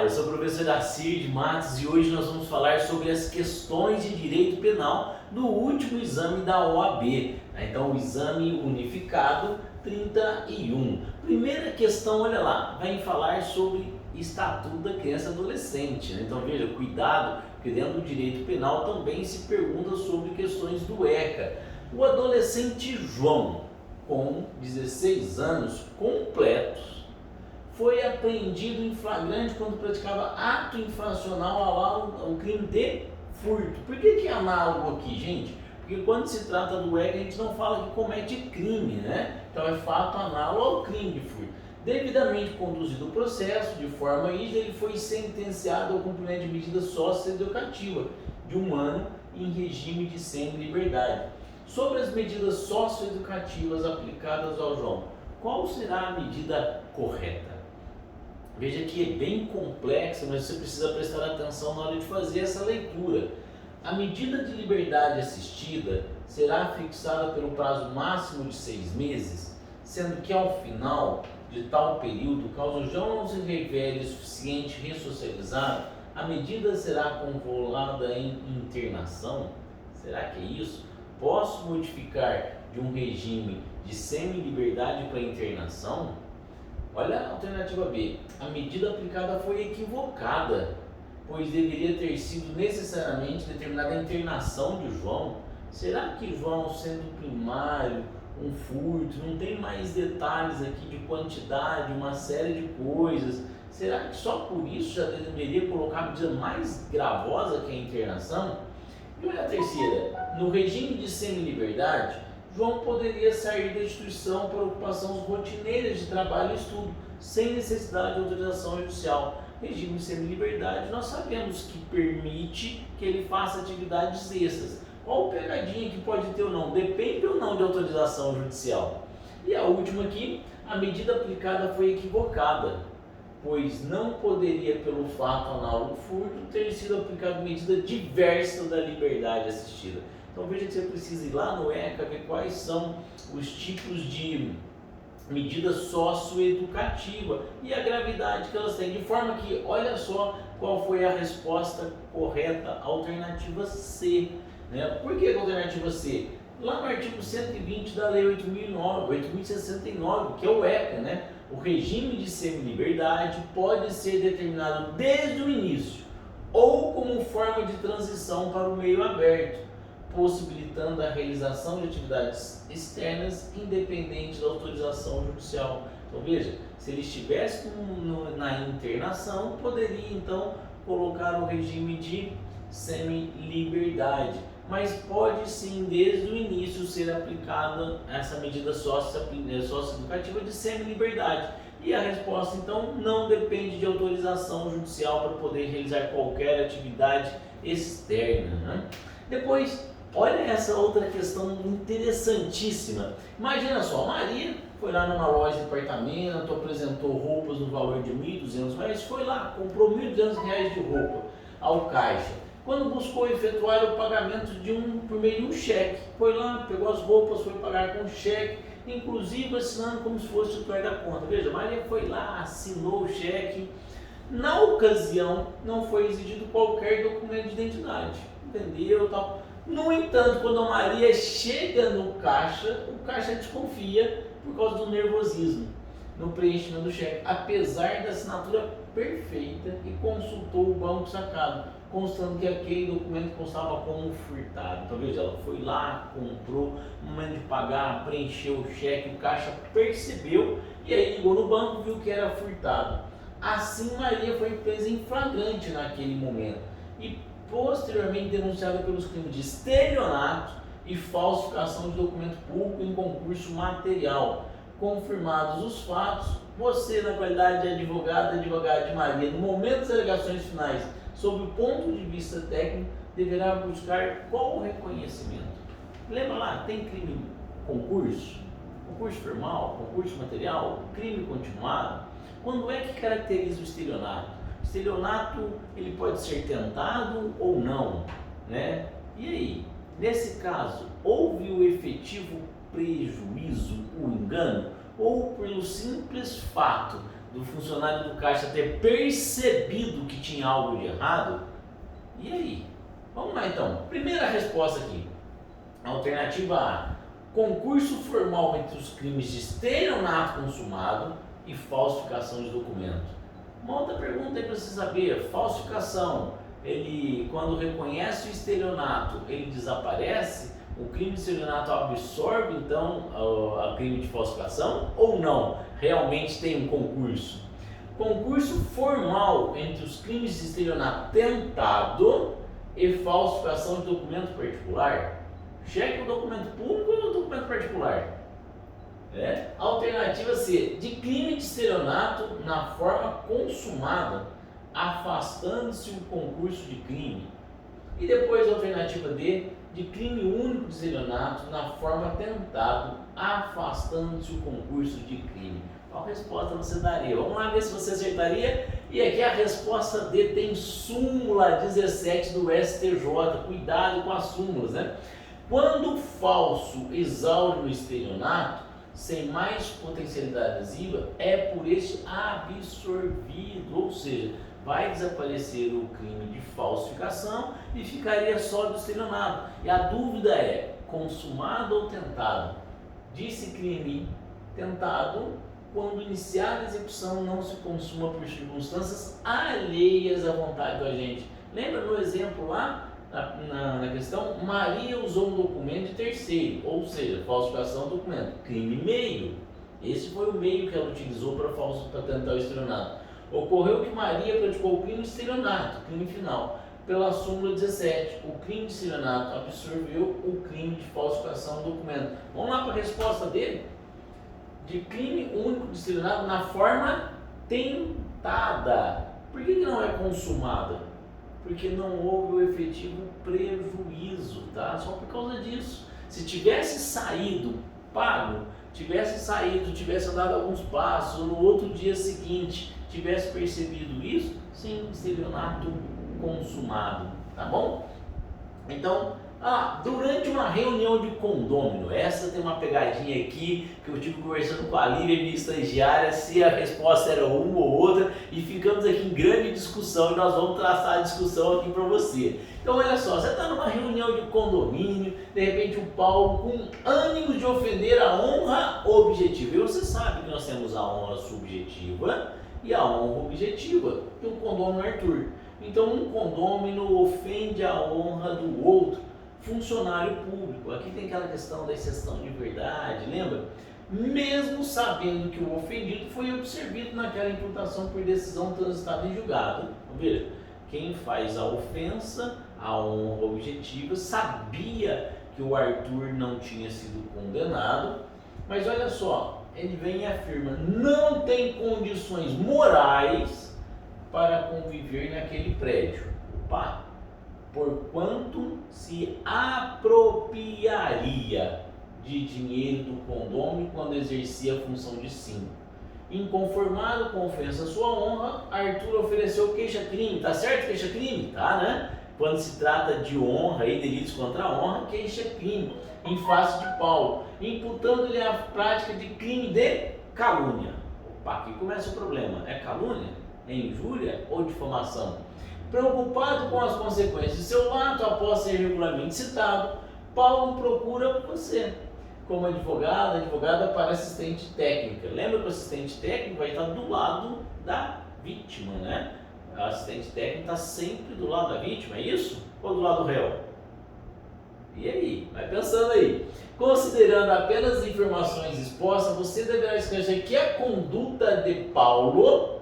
eu sou o professor Acir Matos e hoje nós vamos falar sobre as questões de direito penal do último exame da OAB, né? Então, o exame unificado 31. Primeira questão, olha lá, vai falar sobre Estatuto da Criança e Adolescente, né? Então, veja, cuidado, porque dentro do direito penal também se pergunta sobre questões do ECA. O adolescente João, com 16 anos completos, foi apreendido em flagrante quando praticava ato infracional ao crime de furto. Por que é análogo aqui, gente? Porque quando se trata do ECA, a gente não fala que comete crime, né? Então é fato análogo ao crime de furto. Devidamente conduzido o processo, de forma rígida, ele foi sentenciado ao cumprimento de medida socioeducativa de 1 ano em regime de semi-liberdade. Sobre as medidas socioeducativas aplicadas ao João, qual será a medida correta? Veja que é bem complexa, mas você precisa prestar atenção na hora de fazer essa leitura. A medida de liberdade assistida será fixada pelo prazo máximo de 6 meses, sendo que ao final de tal período, caso o João não se revele suficiente ressocializado, a medida será convolada em internação. Será que é isso? Posso modificar de um regime de semi-liberdade para internação? Olha a alternativa B. A medida aplicada foi equivocada, pois deveria ter sido necessariamente determinada a internação de João. Será que João, sendo primário, um furto, não tem mais detalhes aqui de quantidade, uma série de coisas? Será que só por isso já deveria colocar a medida mais gravosa que a internação? E olha a terceira. No regime de semi-liberdade, João poderia sair da instituição para ocupações rotineiras de trabalho e estudo, sem necessidade de autorização judicial. Regime de semi-liberdade, nós sabemos que permite que ele faça atividades extras. Qual pegadinha que pode ter ou não? Depende ou não de autorização judicial. E a última aqui, a medida aplicada foi equivocada, pois não poderia, pelo fato análogo furto, ter sido aplicada medida diversa da liberdade assistida. Então veja que você precisa ir lá no ECA ver quais são os tipos de medida socioeducativa e a gravidade que elas têm, de forma que, olha só qual foi a resposta correta, alternativa C, né? Por que a alternativa C? Lá no artigo 120 da Lei 8.069, que é o ECA, né? O regime de semi-liberdade pode ser determinado desde o início ou como forma de transição para o meio aberto, possibilitando a realização de atividades externas independente da autorização judicial. Então veja, se ele estivesse na internação, poderia então colocar o regime de semi-liberdade, mas pode sim desde o início ser aplicada essa medida socioeducativa de semi-liberdade. E a resposta então não depende de autorização judicial para poder realizar qualquer atividade externa, né? Depois, olha essa outra questão interessantíssima. Imagina só, Maria foi lá numa loja de departamento, apresentou roupas no valor de R$1.200, foi lá, comprou R$1.200 de roupa ao caixa. Quando buscou efetuar o pagamento por meio de um cheque, foi lá, pegou as roupas, foi pagar com cheque, inclusive assinando como se fosse o titular da conta. Veja, Maria foi lá, assinou o cheque. Na ocasião, não foi exigido qualquer documento de identidade, entendeu? Tal. No entanto, quando a Maria chega no caixa, o caixa desconfia por causa do nervosismo no preenchimento do cheque, apesar da assinatura perfeita, e consultou o banco sacado, constando que aquele documento constava como furtado. Então veja, ela foi lá, comprou, no momento de pagar, preencheu o cheque, o caixa percebeu e aí ligou no banco, viu que era furtado. Assim, Maria foi presa em flagrante naquele momento e posteriormente denunciada pelos crimes de estelionato e falsificação de documento público em concurso material. Confirmados os fatos, você, na qualidade de advogado de Maria, no momento das alegações finais, sob o ponto de vista técnico, deverá buscar qual o reconhecimento? Lembra lá, tem crime concurso? Concurso formal, concurso material, crime continuado? Quando é que caracteriza o estelionato? O estelionato, ele pode ser tentado ou não, né? E aí, nesse caso, houve o efetivo prejuízo, o engano, ou pelo simples fato do funcionário do caixa ter percebido que tinha algo de errado? E aí? Vamos lá então. Primeira resposta aqui. Alternativa A: concurso formal entre os crimes de estelionato consumado e falsificação de documento. Uma outra pergunta aí para você saber: falsificação, ele quando reconhece o estelionato, ele desaparece? O crime de estelionato absorve então o crime de falsificação ou não? Realmente tem um concurso? Concurso formal entre os crimes de estelionato tentado e falsificação de documento particular. Cheque o documento público ou o documento particular? Alternativa C: de crime de estelionato na forma consumada, afastando-se o concurso de crime. E depois a alternativa D: de crime único de estelionato na forma tentado, afastando-se o concurso de crime. Qual resposta você daria? Vamos lá ver se você acertaria. E aqui a resposta D tem súmula 17 do STJ. Cuidado com as súmulas, né? Quando o falso exaure o estelionato, sem mais potencialidade adesiva, é por este absorvido, ou seja, vai desaparecer o crime de falsificação e ficaria só do estelionato. E a dúvida é: consumado ou tentado? Disse crime tentado quando iniciada a execução não se consuma por circunstâncias alheias à vontade do agente. Lembra no exemplo lá, na questão? Maria usou um documento de terceiro, ou seja, falsificação do documento, crime meio. Esse foi o meio que ela utilizou para tentar o estelionato. Ocorreu que Maria praticou o crime de estelionato, crime final. Pela súmula 17, o crime de estelionato absorveu o crime de falsificação do documento. Vamos lá para a resposta dele? De crime único de estelionato na forma tentada. Por que não é consumada? Porque não houve o efetivo prejuízo, tá? Só por causa disso. Se tivesse saído pago, tivesse andado alguns passos, no outro dia seguinte tivesse percebido isso, sim, estelionato consumado, tá bom? Então, durante uma reunião de condômino, essa tem uma pegadinha aqui que eu tive conversando com a Lívia, minha estagiária, se a resposta era uma ou outra, e ficamos aqui em grande discussão e nós vamos traçar a discussão aqui para você. Então olha só, você está numa reunião de condomínio, de repente o Paulo, com ânimo de ofender a honra objetiva, e você sabe que nós temos a honra subjetiva e a honra objetiva do condômino Arthur. Então um condômino ofende a honra do outro funcionário público. Aqui tem aquela questão da exceção de verdade, lembra? Mesmo sabendo que o ofendido foi absolvido naquela imputação por decisão transitada em julgado. Vamos ver, quem faz a ofensa, a honra objetiva, sabia que o Arthur não tinha sido condenado, mas olha só, ele vem e afirma: não tem condições morais para conviver naquele prédio. Opa! Porquanto se apropriaria de dinheiro do condômino quando exercia a função de síndico. Inconformado com a ofensa à sua honra, Arthur ofereceu queixa-crime. Tá certo queixa-crime? Tá, né? Quando se trata de honra e delitos contra a honra, queixa-crime em face de Paulo, imputando-lhe a prática de crime de calúnia. Opa, aqui começa o problema. É calúnia? É injúria ou difamação? Preocupado com as consequências de seu ato após ser regularmente citado, Paulo procura você como advogada para assistente técnica. Lembra que o assistente técnico vai estar do lado da vítima, né? O assistente técnico está sempre do lado da vítima, é isso? Ou do lado do réu? E aí? Vai pensando aí. Considerando apenas as informações expostas, você deverá esclarecer que a conduta de Paulo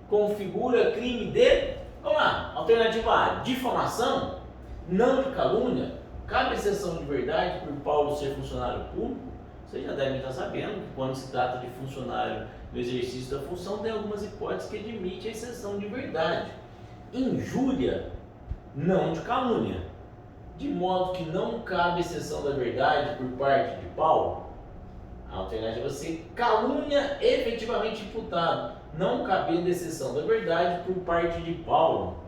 configura crime de... Vamos lá, alternativa A: difamação, não de calúnia. Cabe exceção de verdade por Paulo ser funcionário público. Vocês já devem estar sabendo que quando se trata de funcionário no exercício da função, tem algumas hipóteses que admitem a exceção de verdade. Injúria, não de calúnia. De modo que não cabe exceção da verdade por parte de Paulo. A alternativa C: calúnia efetivamente imputado, não cabendo exceção da verdade por parte de Paulo.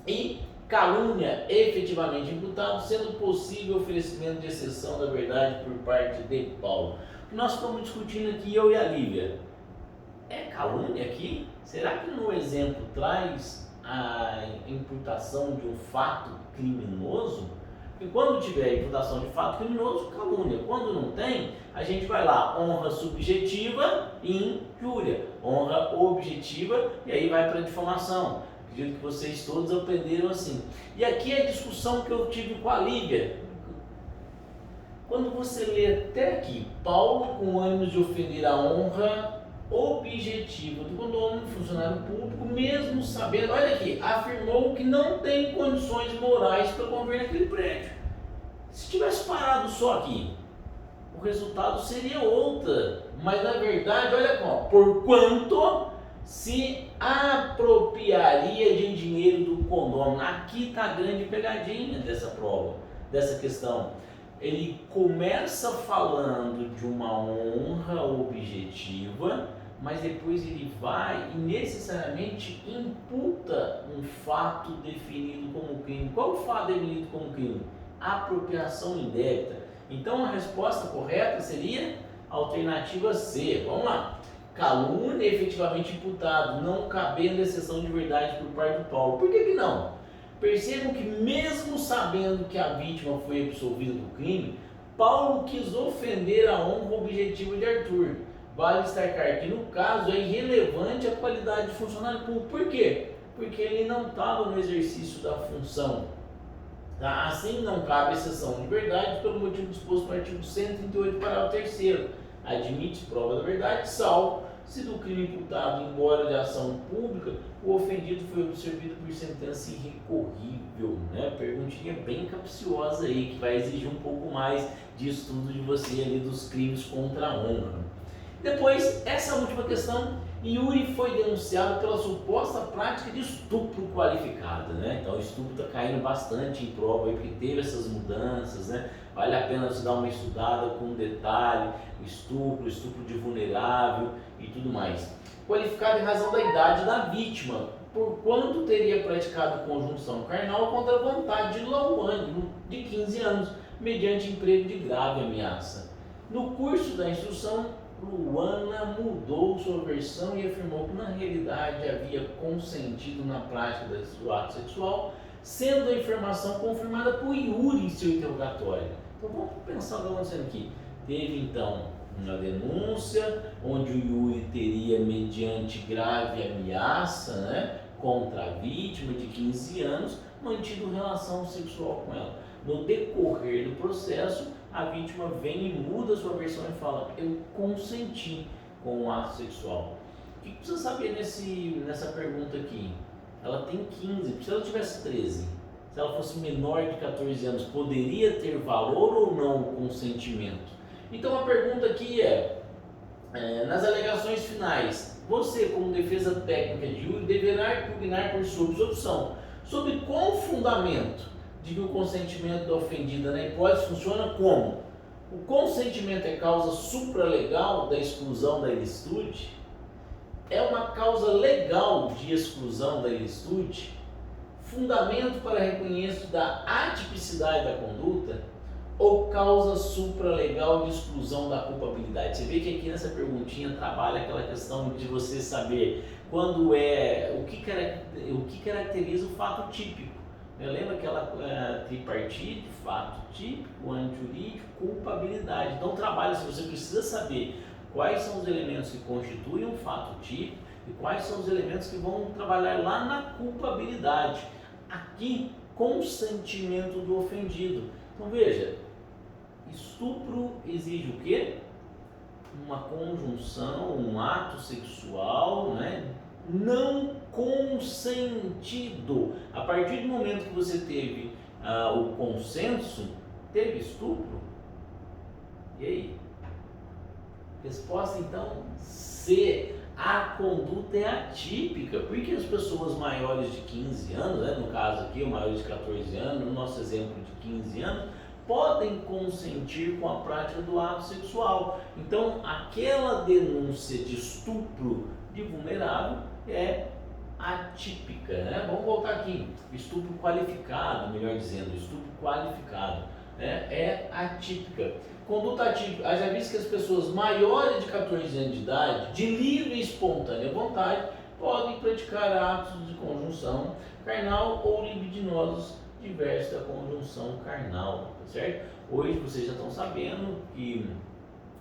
E calúnia efetivamente imputado, sendo possível oferecimento de exceção da verdade por parte de Paulo. O que nós estamos discutindo aqui, eu e a Lívia, é calúnia aqui? Será que no exemplo traz a imputação de um fato criminoso? Porque quando tiver a imputação de fato criminoso, calúnia. Quando não tem, a gente vai lá, honra subjetiva e injúria. Honra objetiva e aí vai para a difamação. Acredito que vocês todos aprenderam assim. E aqui é a discussão que eu tive com a Lívia. Quando você lê até aqui, Paulo, com ânimo de ofender a honra objetiva do condômino, funcionário público, mesmo sabendo, olha aqui, afirmou que não tem condições morais para conviver naquele prédio. Se tivesse parado só aqui, o resultado seria outra. Mas na verdade, olha só, porquanto se apropriaria de dinheiro do condômino. Aqui está a grande pegadinha dessa prova, dessa questão. Ele começa falando de uma honra objetiva, mas depois ele vai e necessariamente imputa um fato definido como crime. Qual o fato definido como crime? Apropriação indébita. Então a resposta correta seria a alternativa C. Vamos lá. Calúnia efetivamente imputado, não cabendo exceção de verdade por parte do Paulo. Por que não? Percebam que mesmo sabendo que a vítima foi absolvida do crime, Paulo quis ofender a honra objetiva de Arthur. Vale destacar que no caso é irrelevante a qualidade de funcionário público. Por quê? Porque ele não estava no exercício da função. Tá? Assim não cabe exceção de verdade pelo motivo disposto no artigo 138, parágrafo 3º. Admite prova da verdade, salvo se do crime imputado, embora de ação pública, o ofendido foi absolvido por sentença irrecorrível, né? Perguntinha bem capciosa aí, que vai exigir um pouco mais de estudo de você ali dos crimes contra a honra. Depois, essa última questão, Yuri foi denunciado pela suposta prática de estupro qualificado, né? Então o estupro está caindo bastante em prova aí, porque teve essas mudanças, né? Vale a pena você dar uma estudada com detalhe, estupro de vulnerável e tudo mais. Qualificado em razão da idade da vítima, por quanto teria praticado conjunção carnal contra a vontade de Lauane, de 15 anos, mediante emprego de grave ameaça. No curso da instrução, Luana mudou sua versão e afirmou que na realidade havia consentido na prática do ato sexual, sendo a informação confirmada por Yuri em seu interrogatório. Então vamos pensar o que está acontecendo aqui. Teve então uma denúncia onde o Yuri teria, mediante grave ameaça, né, contra a vítima de 15 anos, mantido relação sexual com ela. No decorrer do processo, a vítima vem e muda sua versão e fala: eu consenti com o ato sexual. O que precisa saber nessa pergunta aqui? Ela tem 15, se ela tivesse 13, se ela fosse menor de 14 anos, poderia ter valor ou não o consentimento? Então a pergunta aqui nas alegações finais, você como defesa técnica de Yuri deverá impugnar por sua absolvição. Sob qual fundamento de que o consentimento da ofendida na hipótese funciona como? O consentimento é causa supralegal da exclusão da ilicitude? É uma causa legal de exclusão da ilicitude? Fundamento para reconhecimento da atipicidade da conduta? Ou causa supralegal de exclusão da culpabilidade? Você vê que aqui nessa perguntinha trabalha aquela questão de você saber quando o que caracteriza o fato típico. Lembra aquela tripartite, fato típico, antijurídico, culpabilidade. Então trabalha, se você precisa saber quais são os elementos que constituem um fato típico e quais são os elementos que vão trabalhar lá na culpabilidade. Aqui, consentimento do ofendido. Então veja, estupro exige o quê? Uma conjunção, um ato sexual, né? Não consentido. A partir do momento que você teve o consenso, teve estupro? E aí? Resposta então C. A conduta é atípica, porque as pessoas maiores de 15 anos, né, no caso aqui, o maior de 14 anos, no nosso exemplo de 15 anos, podem consentir com a prática do ato sexual. Então, aquela denúncia de estupro de vulnerável é atípica, né? Vamos voltar aqui. Estupro qualificado, melhor dizendo, estupro qualificado. né, é atípica. Conduta atípica, haja visto que as pessoas maiores de 14 anos de idade, de livre e espontânea vontade, podem praticar atos de conjunção carnal ou libidinosos diversos da conjunção carnal, tá certo? Hoje vocês já estão sabendo que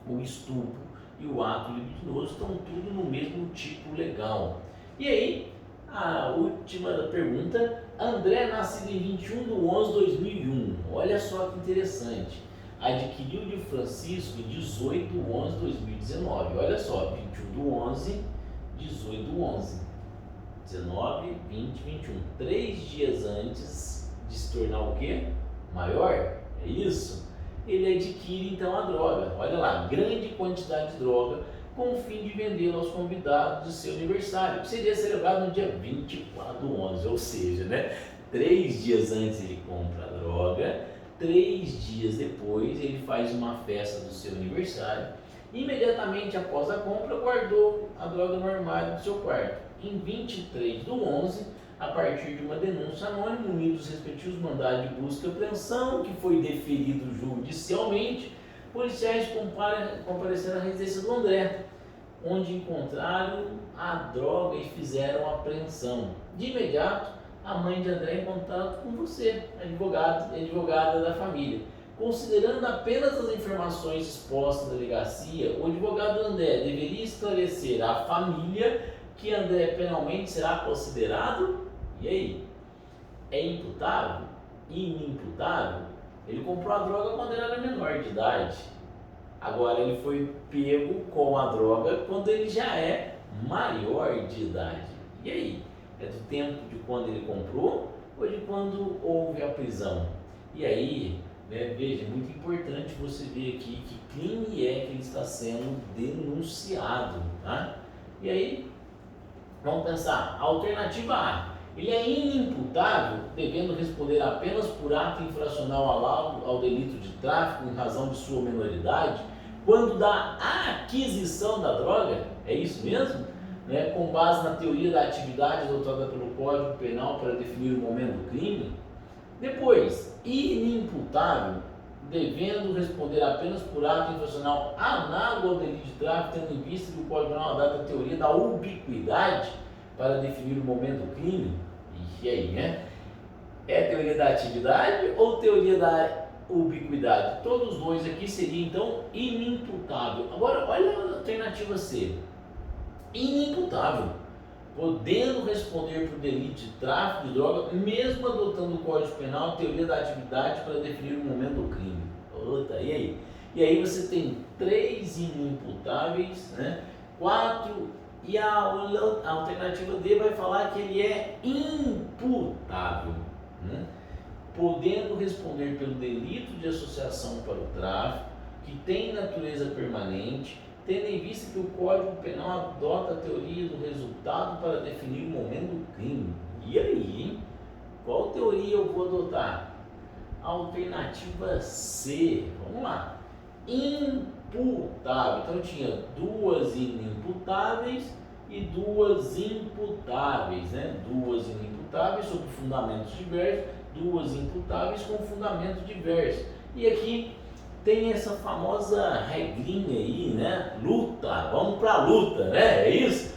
o estupro e o ato libidinoso estão tudo no mesmo tipo legal. E aí, a última pergunta, André, nascido em 21/11/2001, olha só que interessante, adquiriu de Francisco em 18/11/2019, olha só, 21/11/18/11, 19, 20, 21, 3 dias antes de se tornar o quê? Maior, é isso? Ele adquire então a droga, olha lá, grande quantidade de droga, com o fim de vendê-la aos convidados de seu aniversário, que seria celebrado no dia 24/11, ou seja, né, 3 dias antes ele compra a droga, 3 dias depois ele faz uma festa do seu aniversário, imediatamente após a compra guardou a droga no armário do seu quarto. Em 23/11, a partir de uma denúncia anônima, unidos os respectivos mandados de busca e apreensão, que foi deferido judicialmente, policiais compareceram à residência do André, onde encontraram a droga e fizeram a apreensão. De imediato, a mãe de André em contato com você, advogada da família. Considerando apenas as informações expostas na delegacia, o advogado André deveria esclarecer à família que André penalmente será considerado, e aí, é imputável? Inimputável? Ele comprou a droga quando ele era menor de idade. Agora ele foi pego com a droga quando ele já é maior de idade. E aí? É do tempo de quando ele comprou ou de quando houve a prisão? E aí, né, veja, é muito importante você ver aqui que crime é que ele está sendo denunciado, tá? E aí, vamos pensar, alternativa A, ele é inimputável, devendo responder apenas por ato infracional ao delito de tráfico em razão de sua menoridade, quando da aquisição da droga, é isso mesmo? Né, com base na teoria da atividade adotada pelo Código Penal para definir o momento do crime. Depois, inimputável, devendo responder apenas por ato infracional análogo ao delito de tráfico, tendo em vista que o Código Penal adota a teoria da ubiquidade para definir o momento do crime. E aí, né? É teoria da atividade ou teoria da ubiquidade? Todos os dois aqui seriam, então, inimputável. Agora, olha a alternativa C. Inimputável, podendo responder por delito de tráfico de droga, mesmo adotando o Código Penal, a teoria da atividade para definir o momento do crime. Outra, e aí? E aí você tem 3 inimputáveis, né? 4, e a alternativa D vai falar que ele é imputável, né? Podendo responder pelo delito de associação para o tráfico, que tem natureza permanente, tendo em vista que o Código Penal adota a teoria do resultado para definir o momento do crime. E aí, hein? Qual teoria eu vou adotar? Alternativa C, vamos lá. Imputável. Então eu tinha 2 inimputáveis e 2 imputáveis, né? 2 inimputáveis sob fundamentos diversos, 2 imputáveis com fundamentos diversos. E aqui tem essa famosa regrinha aí, né? Luta, vamos pra luta, né? É isso?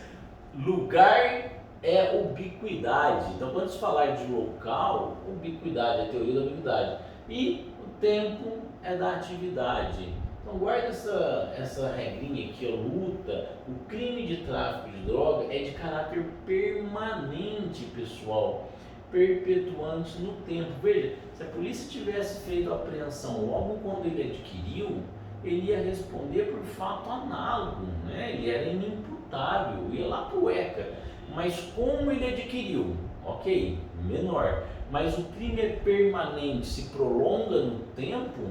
Lugar é ubiquidade. Então, quando se falar de local, ubiquidade, a teoria da ubiquidade. E o tempo é da atividade. Então, guarda essa regrinha aqui, a luta. O crime de tráfico de droga é de caráter permanente, pessoal. Perpetuante no tempo. Veja, se a polícia tivesse feito a apreensão logo quando ele adquiriu, ele ia responder por fato análogo, né? Ele era inimputável, ia lá pro ECA. Mas como ele adquiriu? Ok, menor. Mas o crime é permanente, se prolonga no tempo,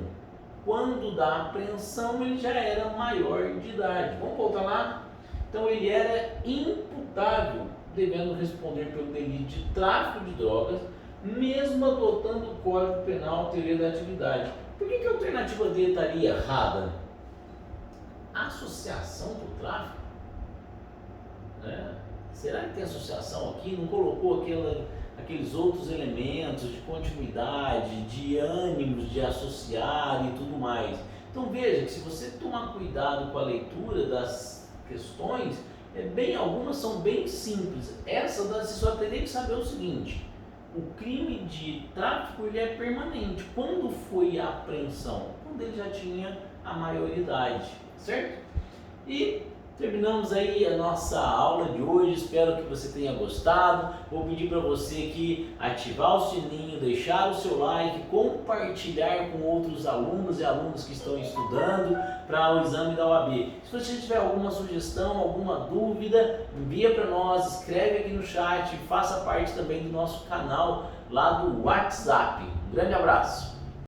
quando da apreensão ele já era maior de idade. Vamos voltar lá? Então ele era imputável, devendo responder pelo delito de tráfico de drogas, mesmo adotando o Código Penal, teoria da atividade. Por que a alternativa D estaria errada? Associação para o tráfico? Será que tem associação aqui? Não colocou aqueles outros elementos de continuidade, de ânimos de associar e tudo mais. Então veja que se você tomar cuidado com a leitura das questões, algumas são bem simples. Essa você só teria que saber o seguinte: o crime de tráfico ele é permanente. Quando foi a apreensão? Quando ele já tinha a maioridade, certo? E terminamos aí a nossa aula de hoje, espero que você tenha gostado. Vou pedir para você aqui ativar o sininho, deixar o seu like, compartilhar com outros alunos e alunas que estão estudando para o exame da OAB. Se você tiver alguma sugestão, alguma dúvida, envia para nós, escreve aqui no chat, faça parte também do nosso canal lá do WhatsApp. Um grande abraço!